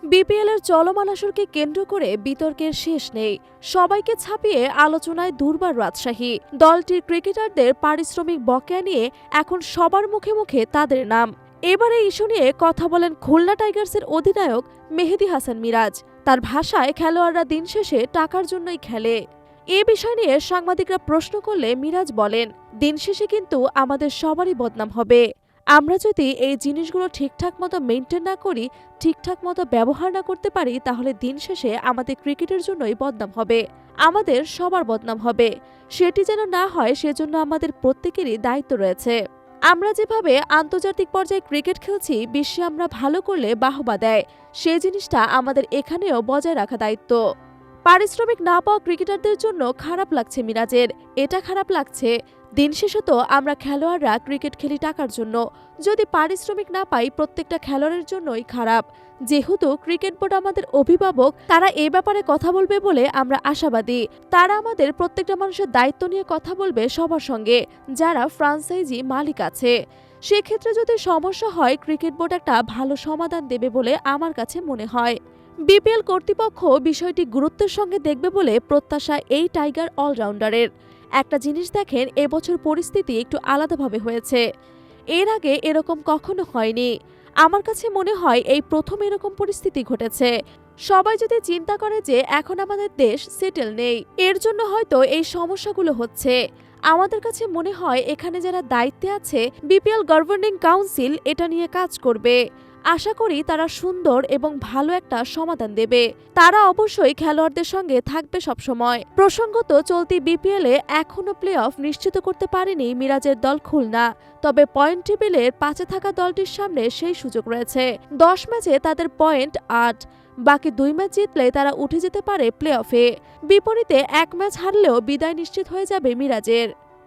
BPL এর চলমান আসরকে কেন্দ্র করে বিতর্কের শেষ নেই। সবাইকে ছাপিয়ে আলোচনায় দুর্বার রাজশাহী দলটির ক্রিকেটারদের পারিশ্রমিক বকেয়া নিয়ে এখন সবার মুখে মুখে তাদের নাম। এবারে ইস্যু নিয়ে কথা বলেন খুলনা টাইগার্সের অধিনায়ক মেহেদী হাসান মিরাজ। তার ভাষায় খেলোয়াড়রা দিন শেষে টাকার জন্যই খেলে। এ বিষয় নিয়ে সাংবাদিকরা প্রশ্ন করলে মিরাজ বলেন, দিন শেষে কিন্তু আমাদের সবারই বদনাম হবে। আমরা যদি এই জিনিসগুলো ঠিকঠাক মতো মেনটেন না করি, ঠিকঠাক মতো ব্যবহার না করতে পারি, তাহলে দিন শেষে আমাদের ক্রিকেটের জন্যই বদনাম হবে, আমাদের সবার বদনাম হবে। সেটি যেন না হয় সেজন্য আমাদের প্রত্যেকেরই দায়িত্ব রয়েছে। আমরা যেভাবে আন্তর্জাতিক পর্যায়ে ক্রিকেট খেলছি, বিশ্বে আমরা ভালো করলে বাহবা দেয়, সেই জিনিসটা আমাদের এখানেও বজায় রাখা দায়িত্ব। পারিশ্রমিক না পাওয়া ক্রিকেটারদের জন্য খারাপ লাগছে মিরাজের, এটা খারাপ লাগছে। দিন শেষে তো আমরা খেলোয়াড়রা ক্রিকেট খেলি টাকার জন্য, যদি পারিশ্রমিক না পাই প্রত্যেকটা খেলোয়াড়ের জন্যই খারাপ। যেহেতু ক্রিকেট বোর্ড আমাদের অভিভাবক, তারা এ ব্যাপারে কথা বলবে বলে আমরা আশাবাদী। তারা আমাদের প্রত্যেকটা মানুষের দায়িত্ব নিয়ে কথা বলবে সবার সঙ্গে, যারা ফ্রাঞ্চাইজি মালিক আছে। সেক্ষেত্রে যদি সমস্যা হয়, ক্রিকেট বোর্ড একটা ভালো সমাধান দেবে বলে আমার কাছে মনে হয়। বিপিএল কর্তৃপক্ষ বিষয়টি গুরুত্বের সঙ্গে দেখবে বলে প্রত্যাশা এই টাইগার অলরাউন্ডারের। একটা জিনিস দেখেন, এবছর পরিস্থিতি একটু আলাদাভাবে হয়েছে। এর আগে এরকম কখনো হয়নি। আমার কাছে মনে হয় এই প্রথম এরকম পরিস্থিতি ঘটেছে। সবাই যদি চিন্তা করে যে এখন আমাদের দেশ সেটেল নেই, এর জন্য হয়তো এই সমস্যাগুলো হচ্ছে। আমাদের কাছে মনে হয় এখানে যারা দায়িত্বে আছে, বিপিএল গভর্নিং কাউন্সিল, এটা নিয়ে কাজ করবে। আশা করি তারা সুন্দর এবং ভালো একটা সমাধান দেবে। তারা অবশ্যই খেলোয়াড়দের সঙ্গে থাকবে সবসময়। প্রসঙ্গত, চলতি বিপিএলে এখনও প্লে অফ নিশ্চিত করতে পারেনি মিরাজের দল খুলনা। তবে পয়েন্ট টেবিলের 5-এ থাকা দলটির সামনে সেই সুযোগ রয়েছে। 10 ম্যাচে তাদের পয়েন্ট 8, বাকি 2 ম্যাচ জিতলে তারা উঠে যেতে পারে প্লে অফে। বিপরীতে 1 ম্যাচ হারলেও বিদায় নিশ্চিত হয়ে যাবে মিরাজের।